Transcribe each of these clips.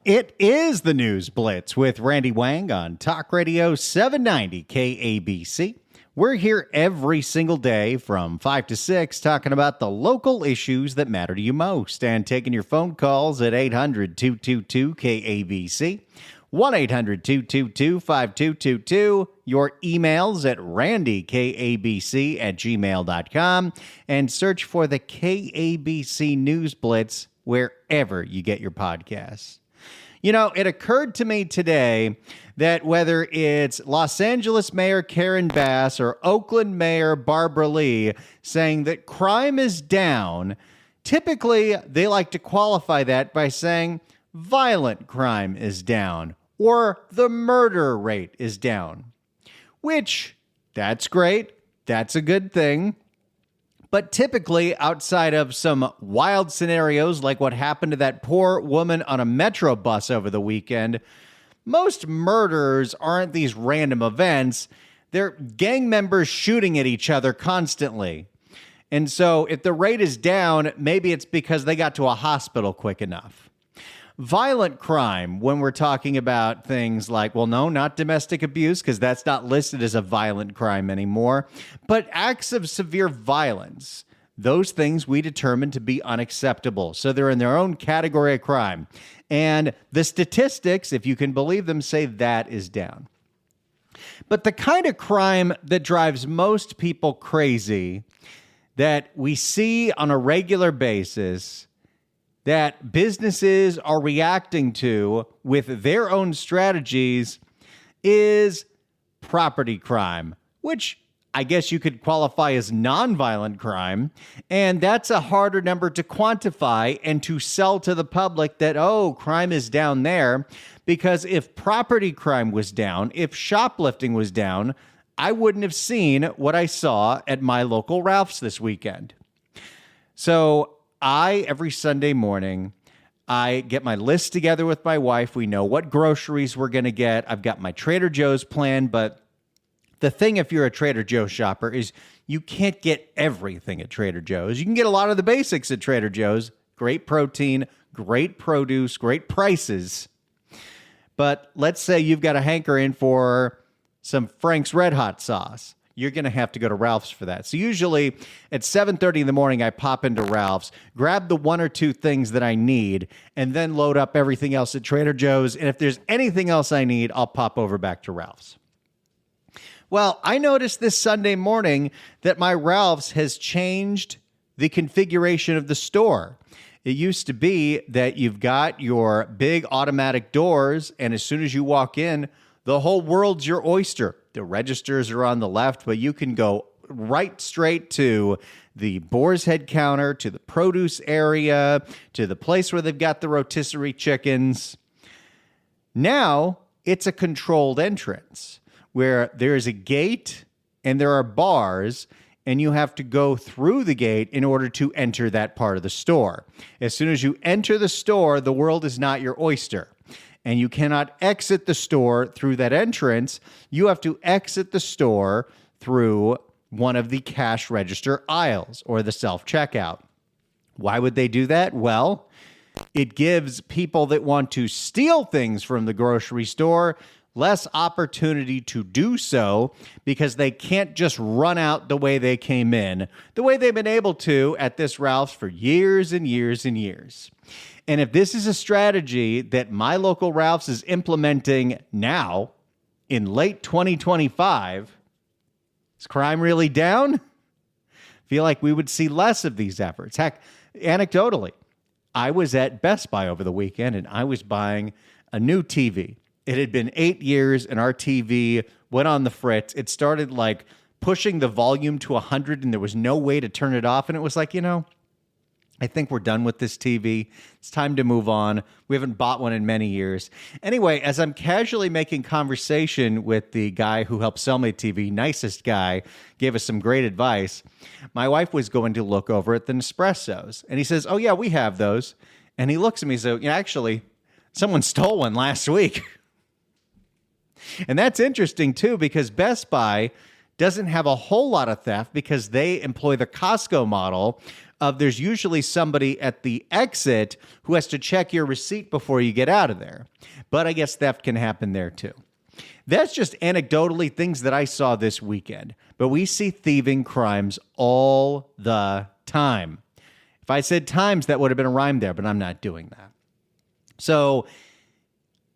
It is the News Blitz with Randy Wang on Talk Radio 790 KABC. We're here every single day from 5 to 6 talking about the local issues that matter to you most and taking your phone calls at 800-222-KABC, 1-800-222-5222, your emails at randykabc@gmail.com, and search for the KABC News Blitz wherever you get your podcasts. You know, it occurred to me today that whether it's Los Angeles Mayor Karen Bass or Oakland Mayor Barbara Lee saying that crime is down, typically they like to qualify that by saying violent crime is down or the murder rate is down, which that's great. That's a good thing. But typically, outside of some wild scenarios like what happened to that poor woman on a metro bus over the weekend, most murders aren't these random events. They're gang members shooting at each other constantly. And so if the rate is down, maybe it's because they got to a hospital quick enough. Violent crime, when we're talking about things like, well, no, not domestic abuse, because that's not listed as a violent crime anymore, but acts of severe violence, those things we determine to be unacceptable. So they're in their own category of crime. And the statistics, if you can believe them, say that is down. But the kind of crime that drives most people crazy that we see on a regular basis that businesses are reacting to with their own strategies is property crime, which I guess you could qualify as nonviolent crime. And that's a harder number to quantify and to sell to the public that, oh, crime is down there. Because if property crime was down, if shoplifting was down, I wouldn't have seen what I saw at my local Ralph's this weekend. So every Sunday morning, I get my list together with my wife. We know what groceries we're going to get. I've got my Trader Joe's plan, but the thing if you're a Trader Joe's shopper is you can't get everything at Trader Joe's. You can get a lot of the basics at Trader Joe's. Great protein, great produce, great prices. But let's say you've got a hankering for some Frank's Red Hot sauce. You're going to have to go to Ralph's for that. So usually at 7:30 in the morning, I pop into Ralph's, grab the one or two things that I need, and then load up everything else at Trader Joe's. And if there's anything else I need, I'll pop over back to Ralph's. Well, I noticed this Sunday morning that my Ralph's has changed the configuration of the store. It used to be that you've got your big automatic doors, and as soon as you walk in, the whole world's your oyster. The registers are on the left, but you can go right straight to the Boar's Head counter, to the produce area, to the place where they've got the rotisserie chickens. Now, it's a controlled entrance where there is a gate and there are bars, and you have to go through the gate in order to enter that part of the store. As soon as you enter the store, the world is not your oyster. And you cannot exit the store through that entrance. You have to exit the store through one of the cash register aisles or the self-checkout. Why would they do that? Well, it gives people that want to steal things from the grocery store less opportunity to do so because they can't just run out the way they came in, the way they've been able to at this Ralph's for years and years and years. And if this is a strategy that my local Ralph's is implementing now in late 2025, is crime really down? I feel like we would see less of these efforts. Heck, anecdotally, I was at Best Buy over the weekend and I was buying a new TV. It had been 8 years and our TV went on the fritz. It started like pushing the volume to 100 and there was no way to turn it off. And it was like, I think we're done with this TV. It's time to move on. We haven't bought one in many years. Anyway, as I'm casually making conversation with the guy who helped sell my TV, nicest guy, gave us some great advice. My wife was going to look over at the Nespressos. And he says, oh, yeah, we have those. And he looks at me and says, actually, someone stole one last week. And that's interesting, too, because Best Buy doesn't have a whole lot of theft because they employ the Costco model of there's usually somebody at the exit who has to check your receipt before you get out of there. But I guess theft can happen there too. That's just anecdotally things that I saw this weekend. But we see thieving crimes all the time. If I said times, that would have been a rhyme there, but I'm not doing that. So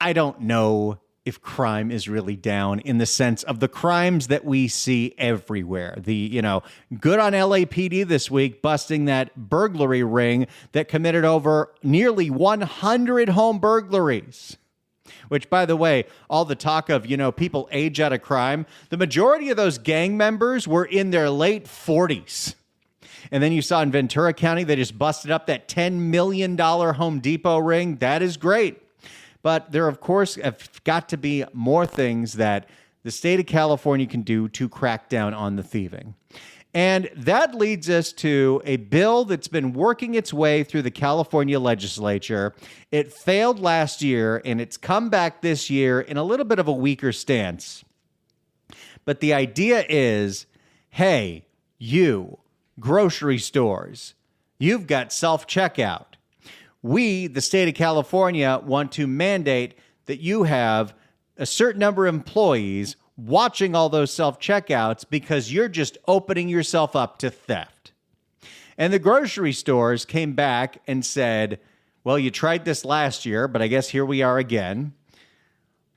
I don't know if crime is really down in the sense of the crimes that we see everywhere. Good on LAPD this week, busting that burglary ring that committed over nearly 100 home burglaries. Which, by the way, all the talk of, people age out of crime, the majority of those gang members were in their late 40s. And then you saw in Ventura County, they just busted up that $10 million Home Depot ring. That is great. But there, of course, have got to be more things that the state of California can do to crack down on the thieving. And that leads us to a bill that's been working its way through the California legislature. It failed last year, and it's come back this year in a little bit of a weaker stance. But the idea is, hey, you, grocery stores, you've got self-checkout. We, the state of California, want to mandate that you have a certain number of employees watching all those self-checkouts because you're just opening yourself up to theft. And the grocery stores came back and said, well, you tried this last year, but I guess here we are again.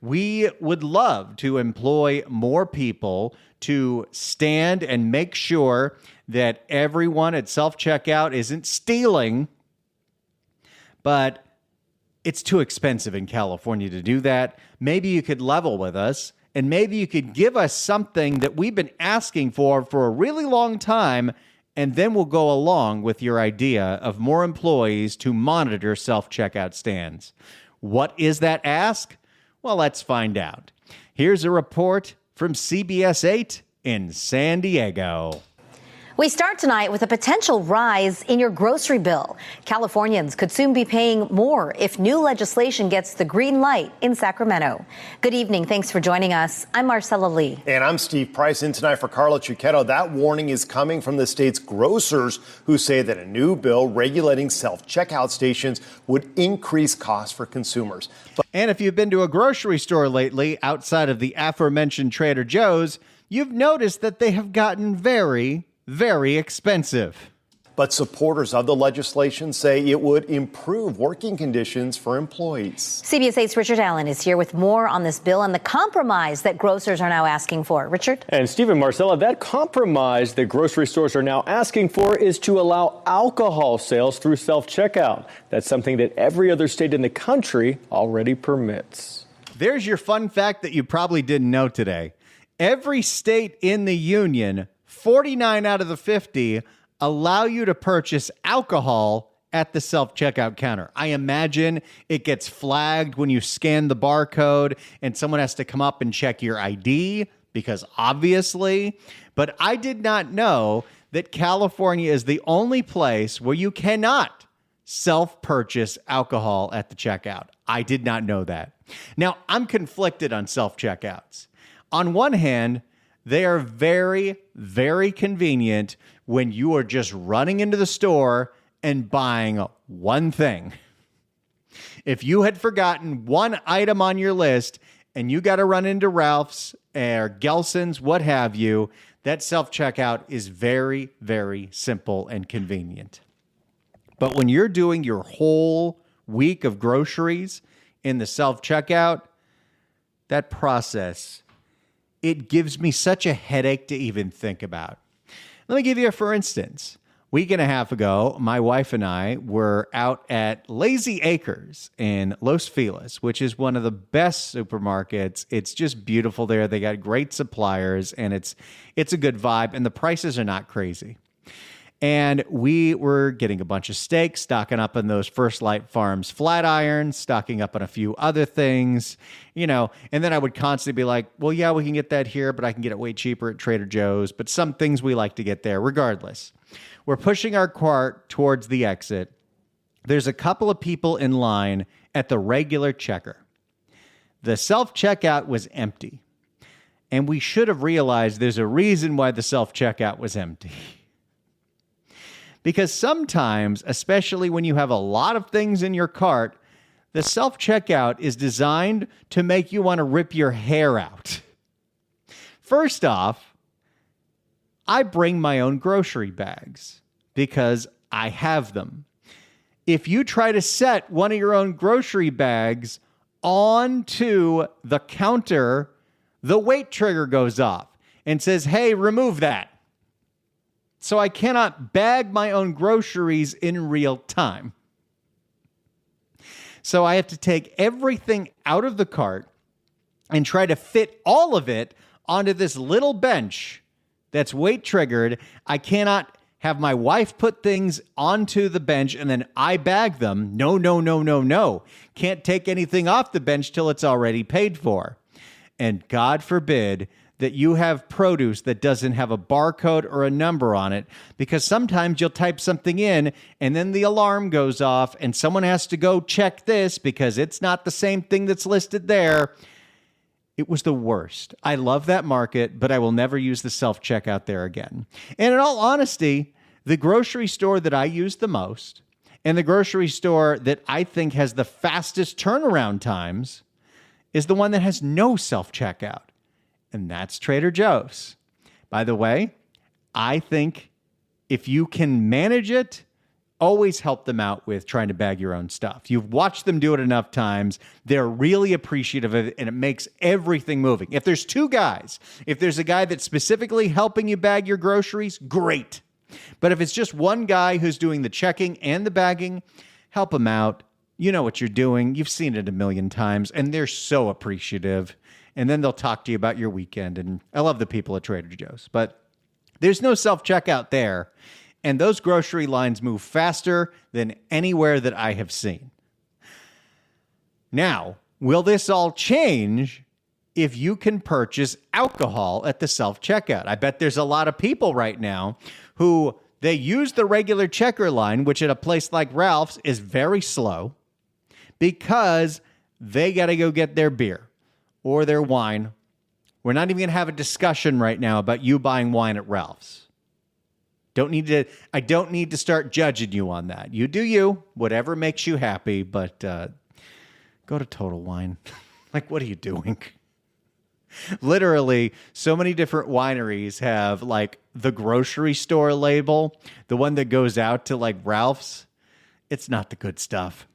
We would love to employ more people to stand and make sure that everyone at self-checkout isn't stealing, but it's too expensive in California to do that. Maybe you could level with us, and maybe you could give us something that we've been asking for a really long time, and then we'll go along with your idea of more employees to monitor self-checkout stands. What is that ask? Well, let's find out. Here's a report from CBS 8 in San Diego. We start tonight with a potential rise in your grocery bill. Californians could soon be paying more if new legislation gets the green light in Sacramento. Good evening. Thanks for joining us. I'm Marcella Lee. And I'm Steve Price. In tonight for Carla Chuquetto. That warning is coming from the state's grocers, who say that a new bill regulating self-checkout stations would increase costs for consumers. And if you've been to a grocery store lately outside of the aforementioned Trader Joe's, you've noticed that they have gotten very expensive. But supporters of the legislation say it would improve working conditions for employees. CBS 8's Richard Allen is here with more on this bill and the compromise that grocers are now asking for. Richard? And Steve and Marcella, that compromise that grocery stores are now asking for is to allow alcohol sales through self-checkout. That's something that every other state in the country already permits. There's your fun fact that you probably didn't know today. Every state in the union, 49 out of the 50, allow you to purchase alcohol at the self-checkout counter. I imagine it gets flagged when you scan the barcode and someone has to come up and check your ID, because obviously. But I did not know that California is the only place where you cannot self-purchase alcohol at the checkout. I did not know that. Now, I'm conflicted on self-checkouts. On one hand, they are very convenient when you are just running into the store and buying one thing. If you had forgotten one item on your list and you got to run into Ralph's or Gelson's, what have you, that self-checkout is very simple and convenient. But when you're doing your whole week of groceries in the self-checkout, that process, it gives me such a headache to even think about. Let me give you a for instance. A week and a half ago, my wife and I were out at Lazy Acres in Los Feliz, which is one of the best supermarkets. It's just beautiful there. They got great suppliers, and it's a good vibe, and the prices are not crazy. And we were getting a bunch of steaks, stocking up on those First Light Farms flat irons, stocking up on a few other things, and then I would constantly be like, well, yeah, we can get that here, but I can get it way cheaper at Trader Joe's. But some things we like to get there regardless. We're pushing our cart towards the exit. There's a couple of people in line at the regular checker. The self-checkout was empty. And we should have realized there's a reason why the self-checkout was empty. Because sometimes, especially when you have a lot of things in your cart, the self-checkout is designed to make you want to rip your hair out. First off, I bring my own grocery bags because I have them. If you try to set one of your own grocery bags onto the counter, the weight trigger goes off and says, hey, remove that. So I cannot bag my own groceries in real time. So I have to take everything out of the cart and try to fit all of it onto this little bench that's weight triggered. I cannot have my wife put things onto the bench and then I bag them. No. Can't take anything off the bench till it's already paid for. And God forbid that you have produce that doesn't have a barcode or a number on it, because sometimes you'll type something in and then the alarm goes off and someone has to go check this because it's not the same thing that's listed there. It was the worst. I love that market, but I will never use the self-checkout there again. And in all honesty, the grocery store that I use the most and the grocery store that I think has the fastest turnaround times is the one that has no self-checkout. And that's Trader Joe's. By the way, I think if you can manage it, always help them out with trying to bag your own stuff. You've watched them do it enough times. They're really appreciative of it, and it makes everything moving. If there's two guys, if there's a guy that's specifically helping you bag your groceries, great. But if it's just one guy who's doing the checking and the bagging, help him out. You know what you're doing. You've seen it a million times, and they're so appreciative. And then they'll talk to you about your weekend. And I love the people at Trader Joe's, but there's no self-checkout there. And those grocery lines move faster than anywhere that I have seen. Now, will this all change if you can purchase alcohol at the self-checkout? I bet there's a lot of people right now who they use the regular checker line, which at a place like Ralph's is very slow, because they got to go get their beer or their wine. We're not even going to have a discussion right now about you buying wine at Ralph's. I don't need to start judging you on that. You do you, whatever makes you happy, but go to Total Wine. Like, what are you doing? Literally, so many different wineries have like the grocery store label, the one that goes out to like Ralph's. It's not the good stuff.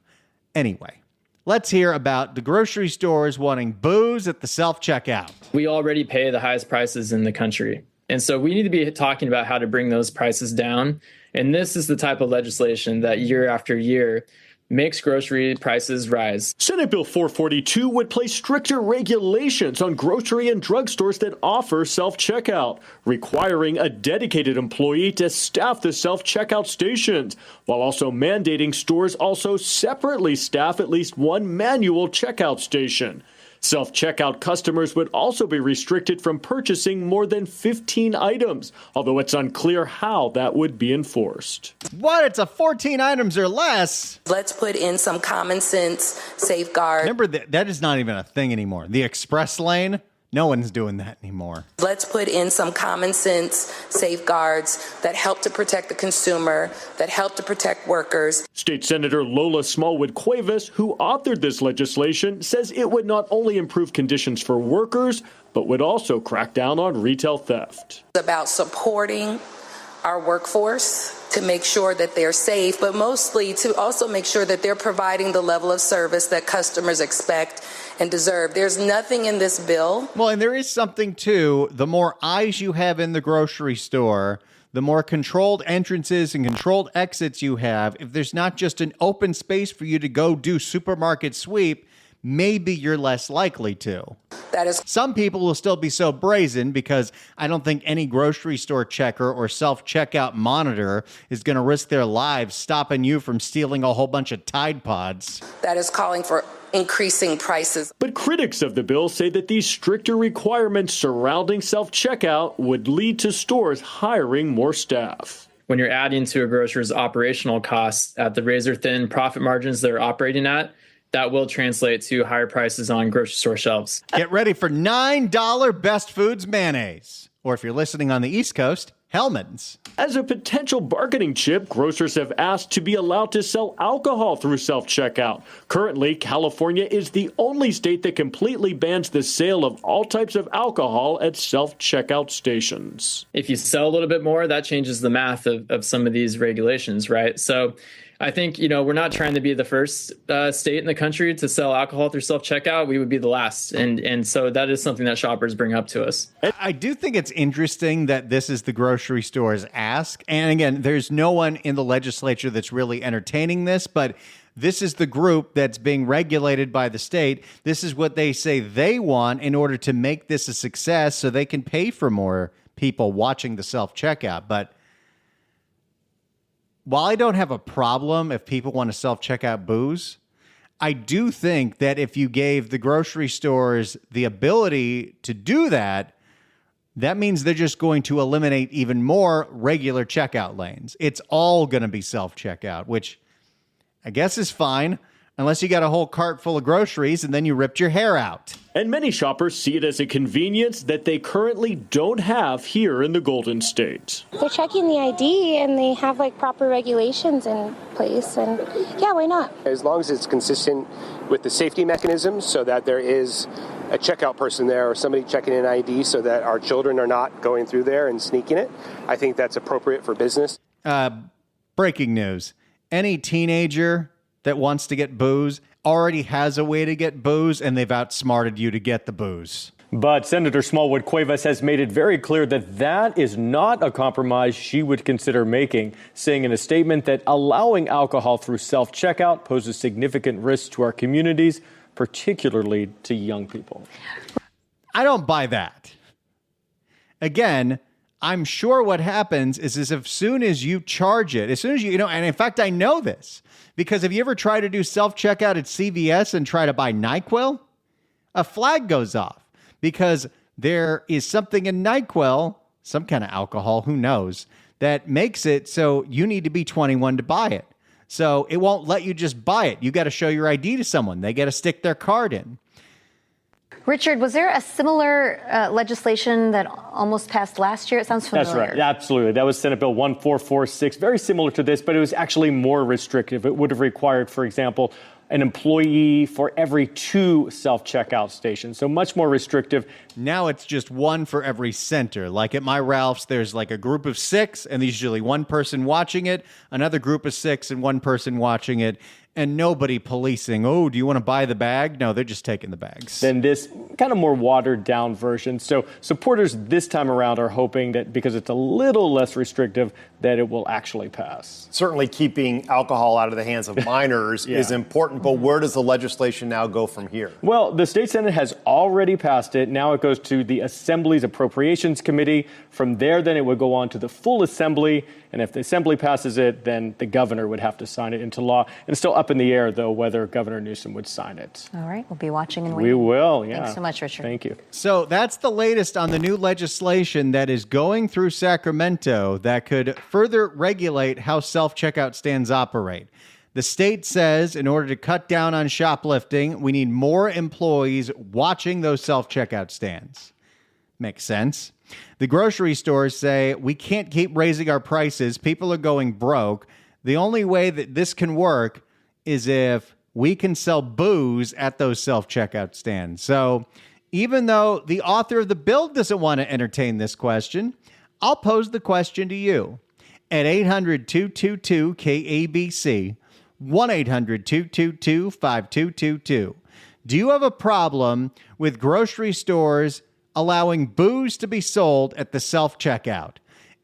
Anyway, let's hear about the grocery stores wanting booze at the self-checkout. We already pay the highest prices in the country. And so we need to be talking about how to bring those prices down. And this is the type of legislation that year after year makes grocery prices rise. Senate Bill 442 would place stricter regulations on grocery and drugstores that offer self-checkout, requiring a dedicated employee to staff the self-checkout stations, while also mandating stores also separately staff at least one manual checkout station. Self-checkout customers would also be restricted from purchasing more than 15 items, although it's unclear how that would be enforced. What? It's a 14 items or less? Let's put in some common sense safeguard. Remember, that is not even a thing anymore. The express lane, no one's doing that anymore. Let's put in some common sense safeguards that help to protect the consumer, that help to protect workers. State Senator Lola Smallwood Cuevas, who authored this legislation, says it would not only improve conditions for workers, but would also crack down on retail theft. It's about supporting our workforce to make sure that they're safe, but mostly to also make sure that they're providing the level of service that customers expect and deserve. There's nothing in this bill. Well, and there is something too. The more eyes you have in the grocery store, the more controlled entrances and controlled exits you have. If there's not just an open space for you to go do supermarket sweep, maybe you're less likely to. That is. Some people will still be so brazen because I don't think any grocery store checker or self-checkout monitor is going to risk their lives stopping you from stealing a whole bunch of Tide Pods. That is calling for increasing prices. But critics of the bill say that these stricter requirements surrounding self-checkout would lead to stores hiring more staff. When you're adding to a grocer's operational costs at the razor-thin profit margins they're operating at, that will translate to higher prices on grocery store shelves. Get ready for $9 Best Foods mayonnaise. Or if you're listening on the East Coast, Hellmann's. As a potential bargaining chip, grocers have asked to be allowed to sell alcohol through self-checkout. Currently, California is the only state that completely bans the sale of all types of alcohol at self-checkout stations. If you sell a little bit more, that changes the math of some of these regulations, right? So I think, we're not trying to be the first state in the country to sell alcohol through self-checkout. We would be the last. And so that is something that shoppers bring up to us. I do think it's interesting that this is the grocery store's ask. And again, there's no one in the legislature that's really entertaining this, but this is the group that's being regulated by the state. This is what they say they want in order to make this a success so they can pay for more people watching the self-checkout. But while I don't have a problem if people want to self-checkout booze, I do think that if you gave the grocery stores the ability to do that, that means they're just going to eliminate even more regular checkout lanes. It's all going to be self-checkout, which I guess is fine, unless you got a whole cart full of groceries and then you ripped your hair out. And many shoppers see it as a convenience that they currently don't have here in the Golden State. They're checking the ID and they have proper regulations in place, and yeah, why not? As long as it's consistent with the safety mechanisms so that there is a checkout person there or somebody checking an ID so that our children are not going through there and sneaking it, I think that's appropriate for business. Breaking news. Any teenager that wants to get booze already has a way to get booze, and they've outsmarted you to get the booze. But Senator Smallwood Cuevas has made it very clear that that is not a compromise she would consider making, saying in a statement that allowing alcohol through self-checkout poses significant risks to our communities, particularly to young people. I don't buy that. Again, I'm sure what happens is as soon as you charge it, as soon as and in fact, I know this because have you ever tried to do self-checkout at CVS and try to buy NyQuil? A flag goes off because there is something in NyQuil, some kind of alcohol, who knows, that makes it so you need to be 21 to buy it. So it won't let you just buy it. You got to show your ID to someone. They got to stick their card in. Richard, was there a similar legislation that almost passed last year? It sounds familiar. That's right. Absolutely. That was Senate Bill 1446, very similar to this, but it was actually more restrictive. It would have required, for example, an employee for every 2 self-checkout stations. So much more restrictive. Now it's just 1 for every center. Like at my Ralph's, there's a group of 6, and there's usually 1 person watching it, another group of 6, and 1 person watching it. And nobody policing, oh, do you want to buy the bag? No, they're just taking the bags. Then this kind of more watered down version. So supporters this time around are hoping that because it's a little less restrictive, that it will actually pass. Certainly keeping alcohol out of the hands of minors is important, but where does the legislation now go from here? Well, the state Senate has already passed it. Now it goes to the Assembly's Appropriations Committee. From there, then it would go on to the full Assembly. And if the Assembly passes it, then the governor would have to sign it into law. And it's still up in the air, though, whether Governor Newsom would sign it. All right. We'll be watching and waiting. We will, yeah. Thanks so much, Richard. Thank you. So that's the latest on the new legislation that is going through Sacramento that could further regulate how self-checkout stands operate. The state says in order to cut down on shoplifting, we need more employees watching those self-checkout stands. Makes sense. The grocery stores say we can't keep raising our prices. People are going broke. The only way that this can work is if we can sell booze at those self-checkout stands. So even though the author of the bill doesn't want to entertain this question, I'll pose the question to you at 800-222-KABC, 1-800-222-5222. Do you have a problem with grocery stores allowing booze to be sold at the self-checkout?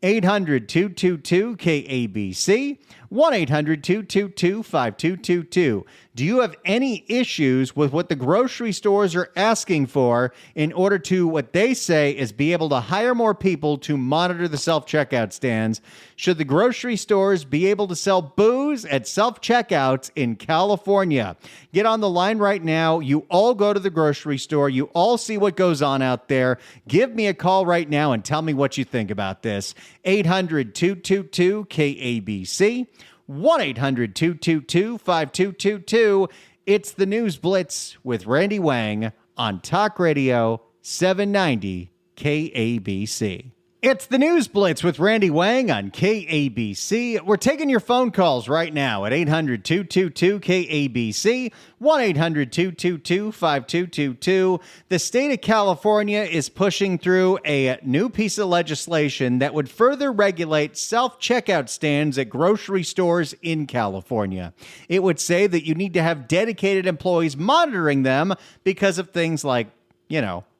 800-222-KABC, 1-800-222-5222. Do you have any issues with what the grocery stores are asking for in order to, what they say is be able to hire more people to monitor the self-checkout stands? Should the grocery stores be able to sell booze at self-checkouts in California? Get on the line right now. You all go to the grocery store. You all see what goes on out there. Give me a call right now and tell me what you think about this. 800-222-KABC, 1-800-222-5222. It's the News Blitz with Randy Wang on Talk Radio 790 KABC. It's the News Blitz with Randy Wang on KABC. We're taking your phone calls right now at 800-222-KABC, 1-800-222-5222. The state of California is pushing through a new piece of legislation that would further regulate self-checkout stands at grocery stores in California. It would say that you need to have dedicated employees monitoring them because of things like,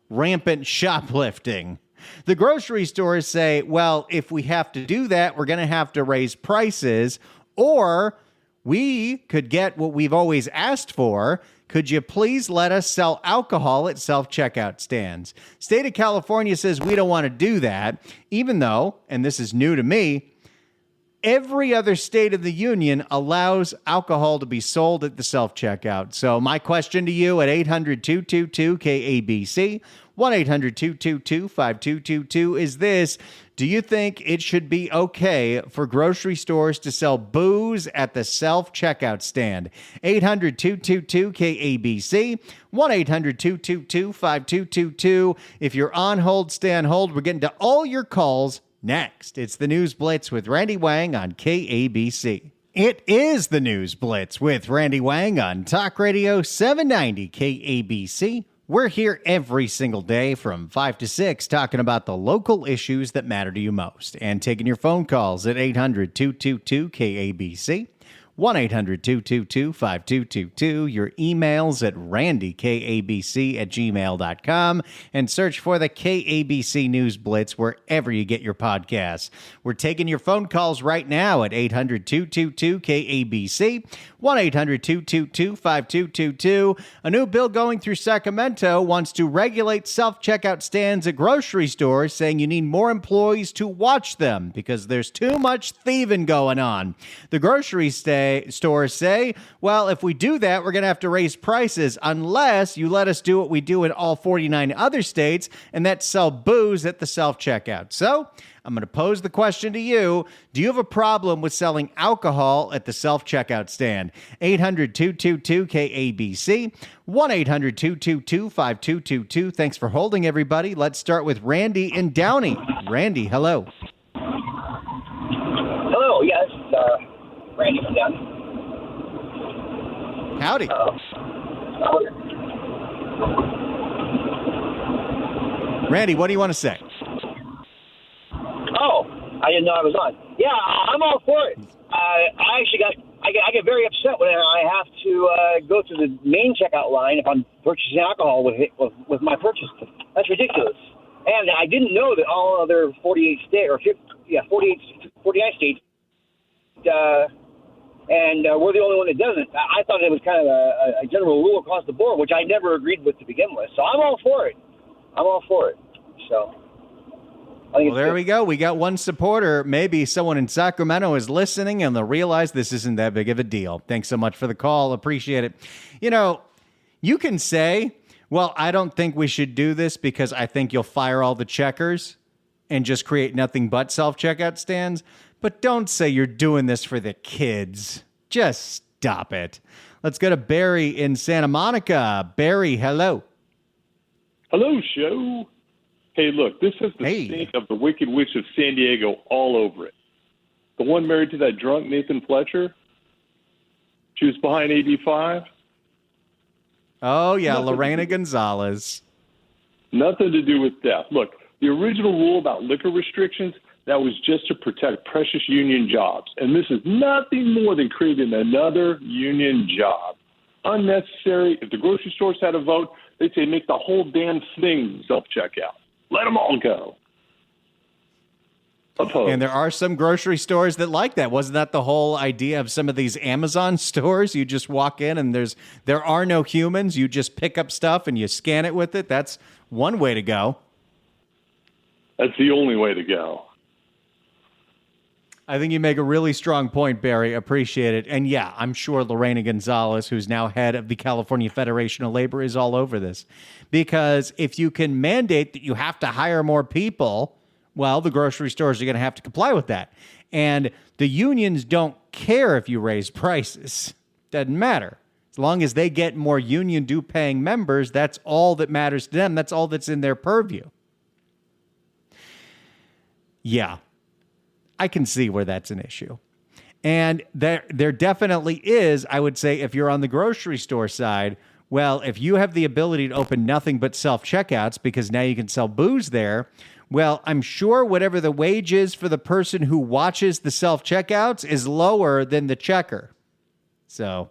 rampant shoplifting. The grocery stores say, well, if we have to do that, we're going to have to raise prices, or we could get what we've always asked for. Could you please let us sell alcohol at self-checkout stands? State of California says we don't want to do that, even though, and this is new to me, every other state of the union allows alcohol to be sold at the self-checkout. So my question to you at 800-222-KABC, 1-800-222-5222 is this: do you think it should be okay for grocery stores to sell booze at the self-checkout stand? 800-222-KABC, 1-800-222-5222. If you're on hold, stay on hold. We're getting to all your calls next. It's the News Blitz with Randy Wang on KABC. It is the News Blitz with Randy Wang on Talk Radio 790 KABC. We're here every single day from 5 to 6 talking about the local issues that matter to you most and taking your phone calls at 800-222-KABC. 1-800-222-5222. Your emails at randykabc@gmail.com and search for the KABC News Blitz wherever you get your podcasts. We're taking your phone calls right now at 800-222-KABC, 1-800-222-5222. A new bill going through Sacramento wants to regulate self-checkout stands at grocery stores, saying you need more employees to watch them because there's too much thieving going on. The grocery stores say, well, if we do that, we're going to have to raise prices unless you let us do what we do in all 49 other states, and that's sell booze at the self-checkout. So I'm going to pose the question to you. Do you have a problem with selling alcohol at the self-checkout stand? 800-222-KABC, 1-800-222-5222. Thanks for holding, everybody. Let's start with Randy in Downey. Randy, hello. Hello, yes, Randy from Downey. Howdy. Randy, what do you want to say? Oh, I didn't know I was on. Yeah, I'm all for it. I get very upset when I have to go to the main checkout line if I'm purchasing alcohol with my purchase. That's ridiculous. And I didn't know that all other 49 states, and we're the only one that doesn't. I thought it was kind of a general rule across the board, which I never agreed with to begin with. So I'm all for it. So. Well, there we go. We got one supporter. Maybe someone in Sacramento is listening and they'll realize this isn't that big of a deal. Thanks so much for the call. Appreciate it. You can say, well, I don't think we should do this because I think you'll fire all the checkers and just create nothing but self-checkout stands. But don't say you're doing this for the kids. Just stop it. Let's go to Barry in Santa Monica. Barry, hello. Hello, show. Hey, look, this has the stink of the Wicked Witch of San Diego all over it. The one married to that drunk Nathan Fletcher. She was behind AB5. Oh, yeah, Lorena Gonzalez. Nothing to do with death. Look, the original rule about liquor restrictions, that was just to protect precious union jobs. And this is nothing more than creating another union job. Unnecessary. If the grocery stores had a vote, they'd say make the whole damn thing self-checkout. Let them all go. Opposed. And there are some grocery stores that like that. Wasn't that the whole idea of some of these Amazon stores? You just walk in and there are no humans. You just pick up stuff and you scan it with it. That's one way to go. That's the only way to go. I think you make a really strong point, Barry. Appreciate it. And yeah, I'm sure Lorena Gonzalez, who's now head of the California Federation of Labor, is all over this. Because if you can mandate that you have to hire more people, well, the grocery stores are going to have to comply with that. And the unions don't care if you raise prices. Doesn't matter. As long as they get more union due paying members, that's all that matters to them. That's all that's in their purview. Yeah, I can see where that's an issue. And there definitely is, I would say, if you're on the grocery store side, well, if you have the ability to open nothing but self-checkouts because now you can sell booze there, well, I'm sure whatever the wage is for the person who watches the self-checkouts is lower than the checker. So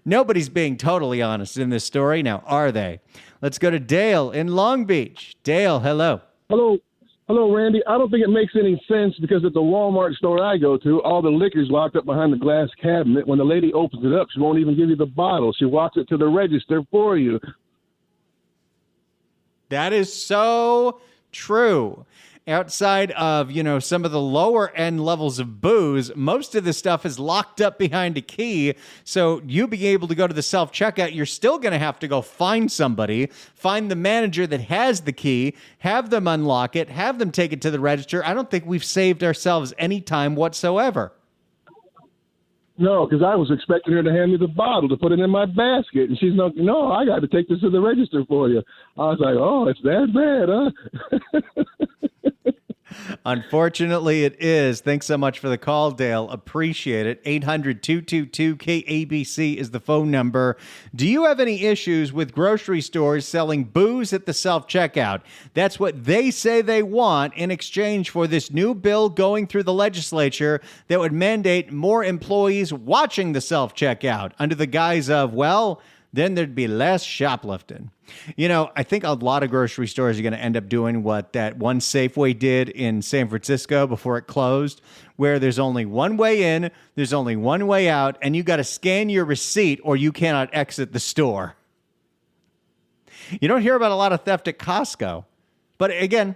nobody's being totally honest in this story. Now, are they? Let's go to Dale in Long Beach. Dale, hello. Hello, Randy. I don't think it makes any sense because at the Walmart store I go to, all the liquor's locked up behind the glass cabinet. When the lady opens it up, she won't even give you the bottle. She walks it to the register for you. That is so true. Outside of, some of the lower end levels of booze, most of the stuff is locked up behind a key. So you being able to go to the self-checkout, you're still going to have to go find somebody, find the manager that has the key, have them unlock it, have them take it to the register. I don't think we've saved ourselves any time whatsoever. No, because I was expecting her to hand me the bottle to put it in my basket. And she's like, no, I got to take this to the register for you. I was like, oh, it's that bad, huh? Unfortunately, it is. Thanks so much for the call, Dale. Appreciate it. 800-222-KABC is the phone number. Do you have any issues with grocery stores selling booze at the self-checkout? That's what they say they want in exchange for this new bill going through the legislature that would mandate more employees watching the self-checkout under the guise of, well, then there'd be less shoplifting. I think a lot of grocery stores are going to end up doing what that one Safeway did in San Francisco before it closed, where there's only one way in, there's only one way out, and you got to scan your receipt or you cannot exit the store. You don't hear about a lot of theft at Costco. But again,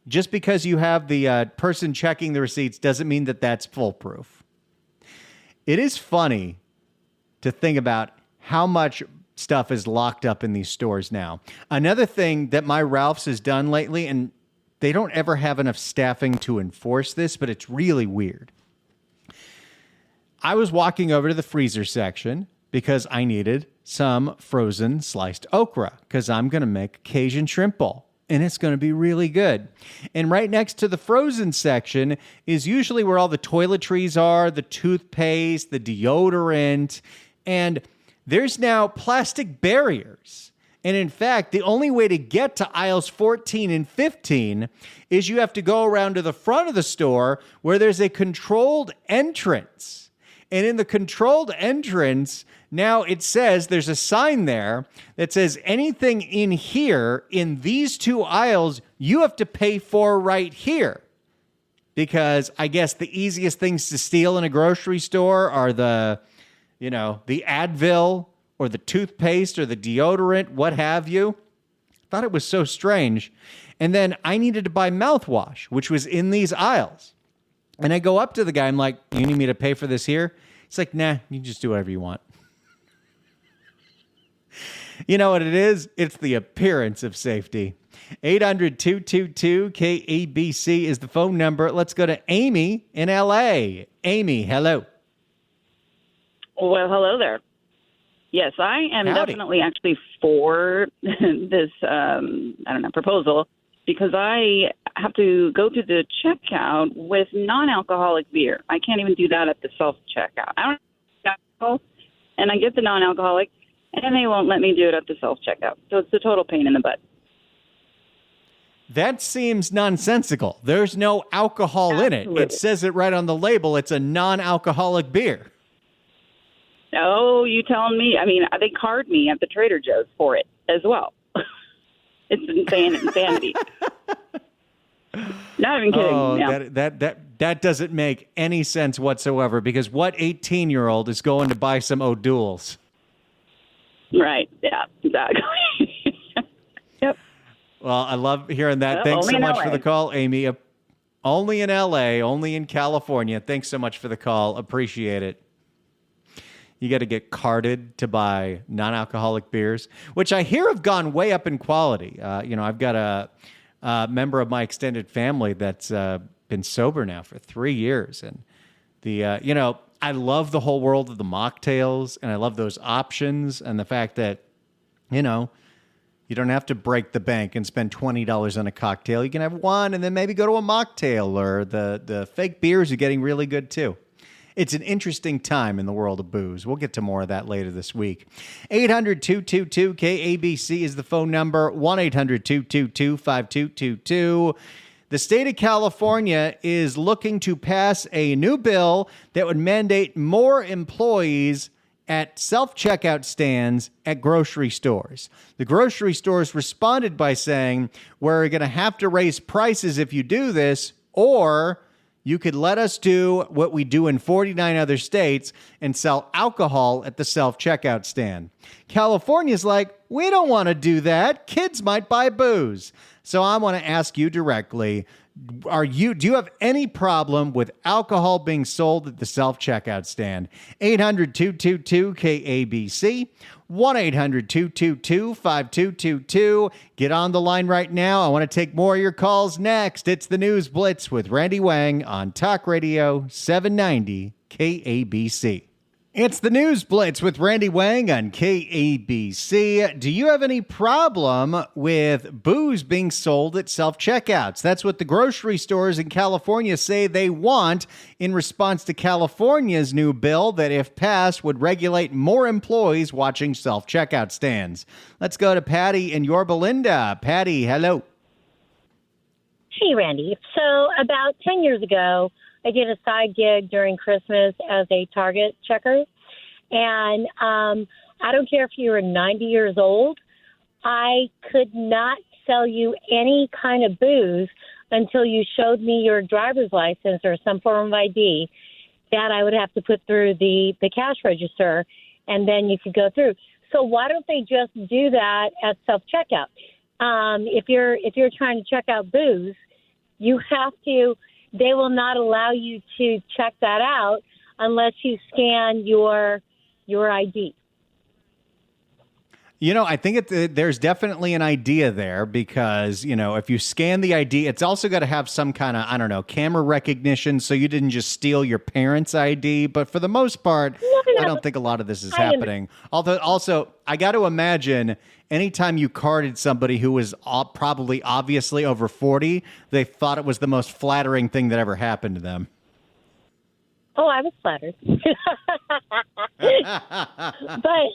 just because you have the person checking the receipts doesn't mean that that's foolproof. It is funny to think about how much stuff is locked up in these stores now. Another thing that my Ralph's has done lately, and they don't ever have enough staffing to enforce this, but it's really weird. I was walking over to the freezer section because I needed some frozen sliced okra because I'm going to make Cajun shrimp bowl, and it's going to be really good. And right next to the frozen section is usually where all the toiletries are, the toothpaste, the deodorant, and there's now plastic barriers. And in fact, the only way to get to aisles 14 and 15 is you have to go around to the front of the store where there's a controlled entrance. And in the controlled entrance, now it says there's a sign there that says anything in here, in these two aisles, you have to pay for right here. Because I guess the easiest things to steal in a grocery store are the Advil or the toothpaste or the deodorant, what have you. Thought it was so strange. And then I needed to buy mouthwash, which was in these aisles. And I go up to the guy, I'm like, you need me to pay for this here? He's like, nah, you just do whatever you want. You know what it is? It's the appearance of safety. 800-222-KABC is the phone number. Let's go to Amy in L.A. Amy, hello. Well, hello there. Yes, I am definitely actually for this, proposal because I have to go to the checkout with non-alcoholic beer. I can't even do that at the self-checkout. I don't have alcohol, and I get the non-alcoholic, and they won't let me do it at the self-checkout. So it's a total pain in the butt. That seems nonsensical. There's no alcohol in it. It says it right on the label. It's a non-alcoholic beer. Oh, you telling me? I mean, they card me at the Trader Joe's for it as well. It's insanity. Not even kidding. Oh, no. that doesn't make any sense whatsoever because what 18-year-old is going to buy some O'Doul's? Right. Yeah, exactly. Yep. Well, I love hearing that. Thanks so much for the call, Amy. Only in L.A., only in California. Thanks so much for the call. Appreciate it. You got to get carded to buy non-alcoholic beers, which I hear have gone way up in quality. I've got a member of my extended family that's been sober now for 3 years. And I love the whole world of the mocktails and I love those options and the fact that, You don't have to break the bank and spend $20 on a cocktail. You can have one and then maybe go to a mocktail, or the fake beers are getting really good too. It's an interesting time in the world of booze. We'll get to more of that later this week. 800-222-KABC is the phone number, 1-800-222-5222. The state of California is looking to pass a new bill that would mandate more employees at self-checkout stands at grocery stores. The grocery stores responded by saying, we're going to have to raise prices if you do this, or you could let us do what we do in 49 other states and sell alcohol at the self-checkout stand. California's like, we don't want to do that. Kids might buy booze. So I want to ask you directly, do you have any problem with alcohol being sold at the self-checkout stand? 800-222-KABC, 1-800-222-5222. Get on the line right now. I want to take more of your calls next. It's the News Blitz with Randy Wang on Talk Radio 790 KABC. It's the News Blitz with Randy Wang on KABC. Do you have any problem with booze being sold at self-checkouts? That's what the grocery stores in California say they want in response to California's new bill that, if passed, would regulate more employees watching self-checkout stands. Let's go to Patty in Yorba Linda. Patty, hello. Hey, Randy. So about 10 years ago, I did a side gig during Christmas as a Target checker. And I don't care if you were 90 years old, I could not sell you any kind of booze until you showed me your driver's license or some form of ID that I would have to put through the cash register, and then you could go through. So why don't they just do that at self-checkout? If you're trying to check out booze, you have to. They will not allow you to check that out unless you scan your ID. You know, I think there's definitely an idea there because, you know, if you scan the ID, it's also got to have some kind of, I don't know, camera recognition so you didn't just steal your parents' ID. But for the most part, I don't think a lot of this is happening. Although also, I got to imagine anytime you carded somebody who was probably obviously over 40, they thought it was the most flattering thing that ever happened to them. Oh, I was flattered. But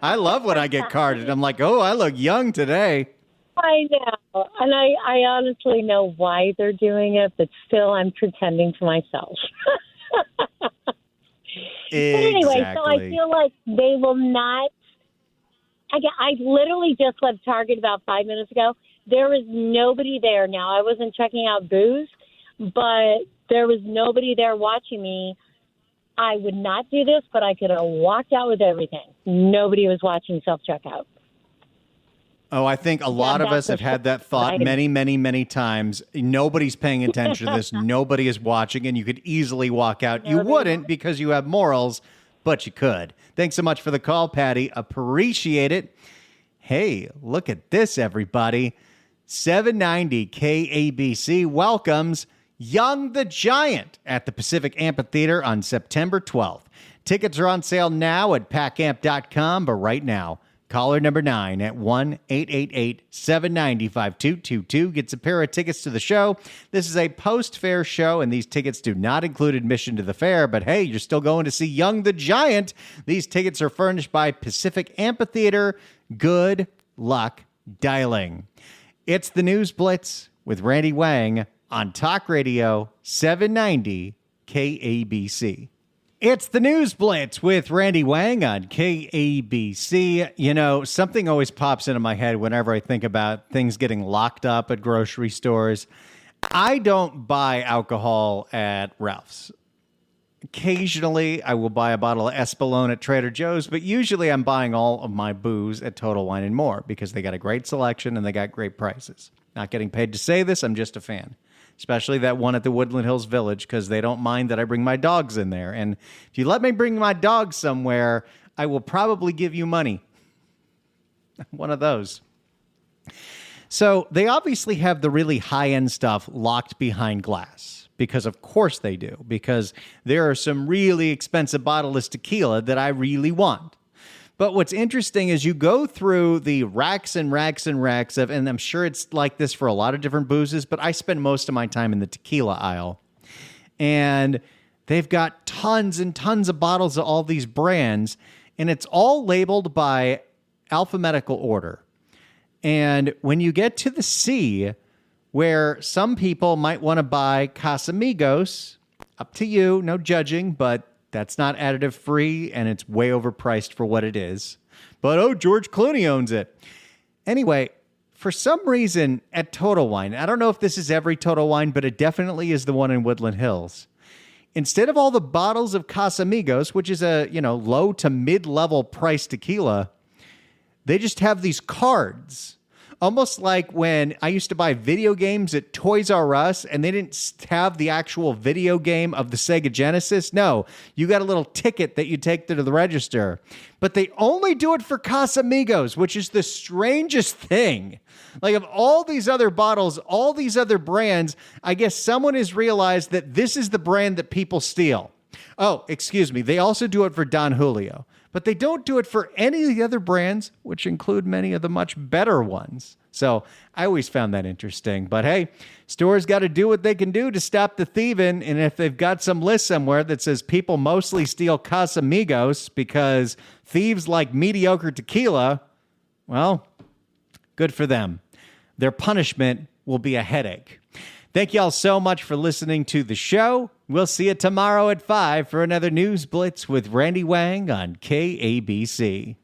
I love when I get carded. I'm like, oh, I look young today. I know. And I honestly know why they're doing it, but still I'm pretending to myself. Exactly. But anyway, so I feel like they will not. I literally just left Target about 5 minutes ago. There was nobody there now. I wasn't checking out booze, but there was nobody there watching me. I would not do this, but I could have walked out with everything. Nobody was watching self-checkout. Oh, I think a lot of us have had that thought many, many, many times. Nobody's paying attention to this. Nobody is watching, and you could easily walk out. You wouldn't because you have morals, but you could. Thanks so much for the call, Patty. Appreciate it. Hey, look at this, everybody. 790 KABC welcomes Young the Giant at the Pacific Amphitheater on September 12th. Tickets are on sale now at packamp.com, but right now, caller number 9 at 1-888-790-5222 gets a pair of tickets to the show. This is a post-fair show, and these tickets do not include admission to the fair, but hey, you're still going to see Young the Giant. These tickets are furnished by Pacific Amphitheater. Good luck dialing. It's the News Blitz with Randy Wang on Talk Radio 790 KABC. It's the News Blitz with Randy Wang on KABC. You know, something always pops into my head whenever I think about things getting locked up at grocery stores. I don't buy alcohol at Ralph's. Occasionally, I will buy a bottle of Espolòn at Trader Joe's, but usually I'm buying all of my booze at Total Wine and More because they got a great selection and they got great prices. Not getting paid to say this, I'm just a fan. Especially that one at the Woodland Hills Village because they don't mind that I bring my dogs in there. And if you let me bring my dogs somewhere, I will probably give you money. One of those. So they obviously have the really high-end stuff locked behind glass. Because of course they do. Because there are some really expensive bottles of tequila that I really want. But what's interesting is you go through the racks and racks and racks of, and I'm sure it's like this for a lot of different boozes, but I spend most of my time in the tequila aisle. And they've got tons and tons of bottles of all these brands, and it's all labeled by alphabetical order. And when you get to the C, where some people might want to buy Casamigos, up to you, no judging, but that's not additive free, and it's way overpriced for what it is. But, oh, George Clooney owns it. Anyway, for some reason at Total Wine, I don't know if this is every Total Wine, but it definitely is the one in Woodland Hills. Instead of all the bottles of Casamigos, which is a, low to mid-level price tequila, they just have these cards. Almost like when I used to buy video games at Toys R Us and they didn't have the actual video game of the Sega Genesis. No, you got a little ticket that you take to the register. But they only do it for Casamigos, which is the strangest thing. Like, of all these other bottles, all these other brands, I guess someone has realized that this is the brand that people steal. Oh, excuse me. They also do it for Don Julio. But they don't do it for any of the other brands, which include many of the much better ones. So I always found that interesting. But hey, stores got to do what they can do to stop the thieving. And if they've got some list somewhere that says people mostly steal Casamigos because thieves like mediocre tequila, well, good for them. Their punishment will be a headache. Thank you all so much for listening to the show. We'll see you tomorrow at 5 for another News Blitz with Randy Wang on KABC.